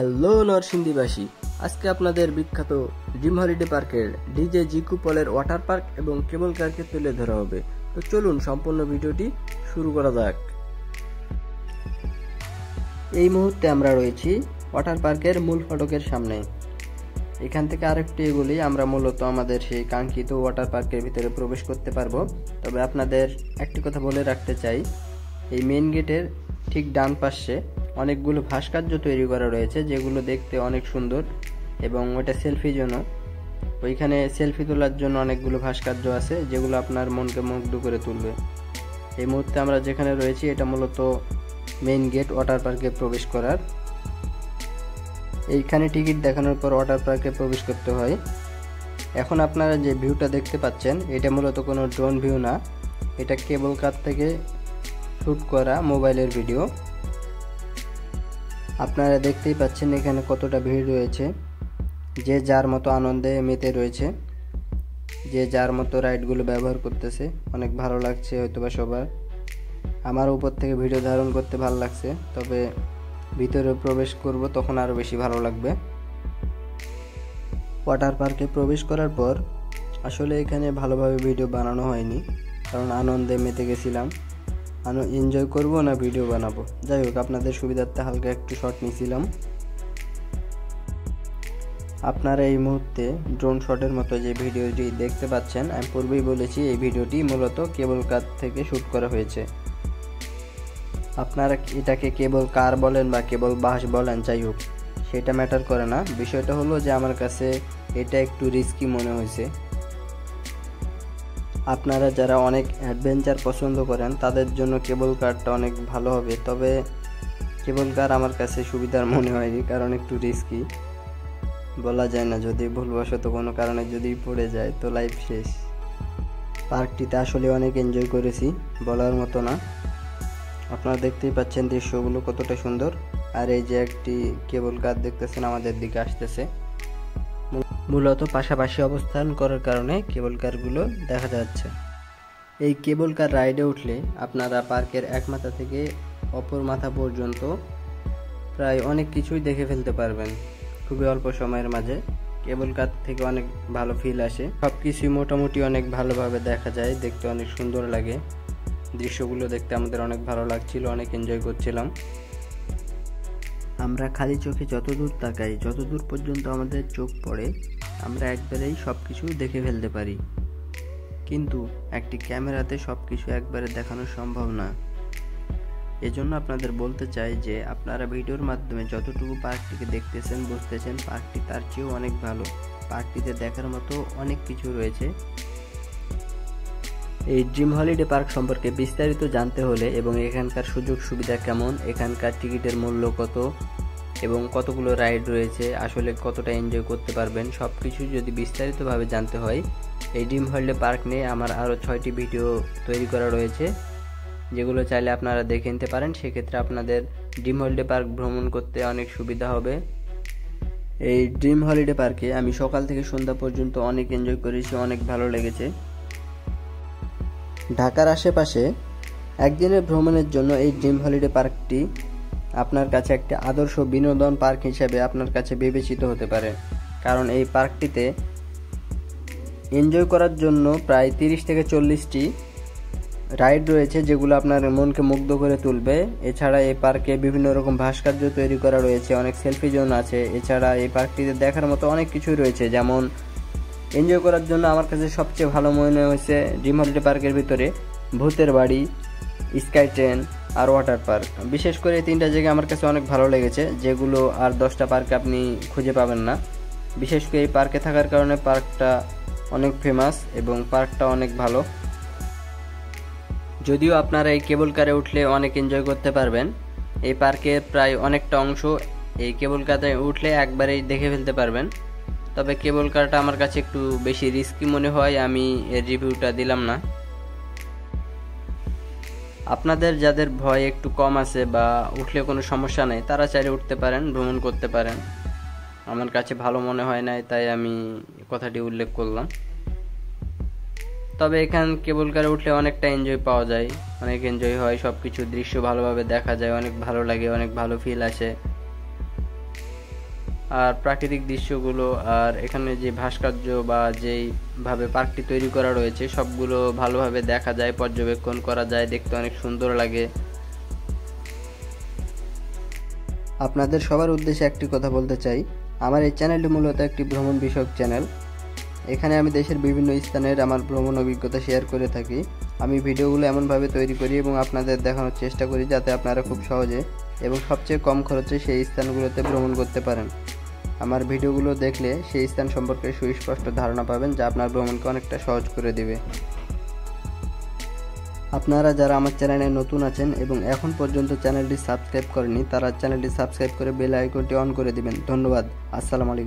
Hello নরসিংদীবাসী, আজকে আপনাদের বিখ্যাত ড্রিম হলিডে পার্কের ডিজে জিকু পলের ওয়াটার পার্ক এবং কেবল কারকে তুলে ধরা হবে। তো চলুন সম্পূর্ণ ভিডিওটি শুরু করা যাক। এই মুহূর্তে আমরা রয়েছি ওয়াটার পার্কের মূল ফটকের সামনে। এখান থেকে আরেকটি এগুলি আমরা মূলত আমাদের সেই কাঙ্ক্ষিত ওয়াটার পার্কের ভিতরে প্রবেশ করতে পারবো। তবে আপনাদের একটি কথা বলে রাখতে চাই, এই মেইন গেটের ঠিক ডান পাশে অনেকগুলো ভাস্কর্য তৈরি করা রয়েছে, যেগুলো দেখতে অনেক সুন্দর এবং ওটা সেলফির জন্য। ওইখানে সেলফি তোলার জন্য অনেকগুলো ভাস্কর্য আছে, যেগুলো আপনার মনকে মুগ্ধ করে তুলবে। এই মুহূর্তে আমরা যেখানে রয়েছি এটা মূলত মেইন গেট ওয়াটার পার্কে প্রবেশ করার। এইখানে টিকিট দেখানোর পর ওয়াটার পার্কে প্রবেশ করতে হয়। এখন আপনারা যে ভিউটা দেখতে পাচ্ছেন এটা মূলত কোনো ড্রোন ভিউ না, এটা কেবল কার থেকে শ্যুট করা মোবাইলের ভিডিও। আপনারা দেখতেই পাচ্ছেন এখানে কতটা ভিড় রয়েছে, যে যার মতো আনন্দে মেতে রয়েছে, যে যার মতো রাইডগুলো ব্যবহার করতেছে। অনেক ভালো লাগছে হয়তোবা সবার। আমার উপর থেকে ভিডিও ধারণ করতে ভালো লাগছে, তবে ভিতরে প্রবেশ করব তখন আরও বেশি ভালো লাগবে। ওয়াটার পার্কে প্রবেশ করার পর আসলে এখানে ভালোভাবে ভিডিও বানানো হয়নি, কারণ আনন্দে মেতে গেছিলাম। এনজয় করব না ভিডিও বানাবো, যাই হোক আপনাদের সুবিধার্থে হালকা একটু শট নিয়েছিলাম। আপনারা এই মুহূর্তে ড্রোন শটের মতো যে ভিডিওটি দেখতে পাচ্ছেন, আমি পূর্বেই বলেছি এই ভিডিওটি মূলত কেবল কার থেকে শ্যুট করা হয়েছে। আপনারা এটাকে কেবল কার বলেন বা কেবল বাস বলেন, যাই হোক সেটা ম্যাটার করে না। বিষয়টা হলো যে আমার কাছে এটা একটু রিস্কি মনে হয়েছে। আপনারা যারা অনেক অ্যাডভেঞ্চার পছন্দ করেন তাদের জন্য কেবল কারটা অনেক ভালো হবে, তবে কেবল কার আমার কাছে সুবিধার মনে হয়নি, কারণ একটু রিস্কি। বলা যায় না, যদি ভুলবশত কোনো কারণে যদি পড়ে যায় তো লাইফ শেষ। পার্কটিতে আসলে অনেক এনজয় করেছি, বলার মতো না। আপনারা দেখতেই পাচ্ছেন দৃশ্যগুলো কতটা সুন্দর। আর এই যে একটি কেবল কার দেখতেছেন আমাদের দিকে আসতেছে, মূলত পাশাপাশি অবস্থান করার কারণে কেবল কারগুলো দেখা যাচ্ছে। এই কেবল কার রাইডে উঠলে আপনারা পার্কের এক মাথা থেকে অপর মাথা পর্যন্ত প্রায় অনেক কিছুই দেখে ফেলতে পারবেন খুবই অল্প সময়ের মাঝে। কেবল কার থেকে অনেক ভালো ফিল আসে, সব কিছুই মোটামুটি অনেক ভালোভাবে দেখা যায়, দেখতে অনেক সুন্দর লাগে। দৃশ্যগুলো দেখতে আমাদের অনেক ভালো লাগছিল, অনেক এনজয় করছিলাম। আমরা খালি চোখে যতদূর তাকাই, যতদূর পর্যন্ত আমাদের চোখ পড়ে, আমরা একবারেই সব কিছু দেখে ফেলতে পারি, কিন্তু একটি ক্যামেরাতে সব কিছু একবারে দেখানো সম্ভব না। এজন্য আপনাদের বলতে চাই যে আপনারা ভিডিওর মাধ্যমে যতটুকু পার্কটিকে দেখতেছেন, বুঝতেছেন, পার্কটি তার চেয়েও অনেক ভালো। পার্কটিতে দেখার মতো অনেক কিছু রয়েছে। এই ড্রিম হলিডে পার্ক সম্পর্কে বিস্তারিত জানতে হলে এবং এখানকার সুযোগ সুবিধা কেমন, এখানকার টিকিটের মূল্য কত এবং কতগুলো রাইড রয়েছে, আসলে কতটা এনজয় করতে পারবেন, সব কিছু যদি বিস্তারিতভাবে জানতে হয়, এই ড্রিম হলিডে পার্ক নিয়ে আমার আরও 6টি ভিডিও তৈরি করা রয়েছে, যেগুলো চাইলে আপনারা দেখে নিতে পারেন। সেক্ষেত্রে আপনাদের ড্রিম হলিডে পার্ক ভ্রমণ করতে অনেক সুবিধা হবে। এই ড্রিম হলিডে পার্কে আমি সকাল থেকে সন্ধ্যা পর্যন্ত অনেক এনজয় করেছি, অনেক ভালো লেগেছে। ঢাকার আশেপাশে একদিনের ভ্রমণের জন্য এই ড্রিম হলিডে পার্কটি আপনার কাছে একটি আদর্শ বিনোদন পার্ক হিসেবে আপনার কাছে বিবেচিত হতে পারে, কারণ এই পার্কটিতে এনজয় করার জন্য প্রায় 30 থেকে 40টি রাইড রয়েছে, যেগুলো আপনার মনকে মুগ্ধ করে তুলবে। এছাড়া এই পার্কে বিভিন্ন রকম ভাস্কর্য তৈরি করা রয়েছে, অনেক সেলফি জোন আছে। এছাড়া এই পার্কটিতে দেখার মতো অনেক কিছুই রয়েছে, যেমন এনজয় করার জন্য আমার কাছে সবচেয়ে ভালো মনে হয়েছে ড্রিম হলিডে পার্কের ভিতরে ভূতের বাড়ি, স্কাই ট্রেন আর ওয়াটার পার্ক। বিশেষ করে এই 3টা জায়গা আমার কাছে অনেক ভালো লেগেছে, যেগুলো আর 10টা পার্কে আপনি খুঁজে পাবেন না। বিশেষ করে এই পার্কে থাকার কারণে পার্কটা অনেক ফেমাস এবং পার্কটা অনেক ভালো। যদিও আপনারা এই কেবল কারে উঠলে অনেক এনজয় করতে পারবেন, এই পার্কের প্রায় অনেকটা অংশ এই কেবল কারে উঠলে একবারেই দেখে ফেলতে পারবেন। তবে কেবল কারটা আমার কাছে একটু বেশি রিস্কি মনে হয়, আমি এর রিভিউটা দিলাম না। আপনাদের যাদের ভয় একটু কম আছে বা উঠলে কোনো সমস্যা নেই, তারা চাইলে উঠতে পারেন, ভ্রমণ করতে পারেন। আমার কাছে ভালো মনে হয় নাই, তাই আমি কথাটি উল্লেখ করলাম। তবে এখান কেবল কারে উঠলে অনেকটা এনজয় পাওয়া যায়, অনেক এনজয় হয়, সব কিছু দৃশ্য ভালোভাবে দেখা যায়, অনেক ভালো লাগে, অনেক ভালো ফিল আসে। আর প্রাকৃতিক দৃশ্যগুলো আর এখানে যে ভাস্কর্য বা যেইভাবে পার্কটি তৈরি করা রয়েছে সবগুলো ভালোভাবে দেখা যায়, পর্যবেক্ষণ করা যায়, দেখতে অনেক সুন্দর লাগে। আপনাদের সবার উদ্দেশ্যে একটি কথা বলতে চাই, আমার এই চ্যানেলটি মূলত একটি ভ্রমণ বিষয়ক চ্যানেল। এখানে আমি দেশের বিভিন্ন স্থানের আমার ভ্রমণ অভিজ্ঞতা শেয়ার করে থাকি। আমি ভিডিওগুলো এমনভাবে তৈরি করি এবং আপনাদের দেখানোর চেষ্টা করি যাতে আপনারা খুব সহজে এবং সবচেয়ে কম খরচে সেই স্থানগুলোতে ভ্রমণ করতে পারেন। আমার ভিডিওগুলো দেখলে সেই স্থান সম্পর্কে সুস্পষ্ট ধারণা পাবেন, যা আপনার ভ্রমণকে অনেকটা সহজ করে দেবে। আপনারা যারা আমার চ্যানেলে নতুন আছেন এবং এখন পর্যন্ত চ্যানেলটি সাবস্ক্রাইব করেনি, তারা চ্যানেলটি সাবস্ক্রাইব করে বেল আইকনটি অন করে দিবেন। ধন্যবাদ। আসসালামু আলাইকুম।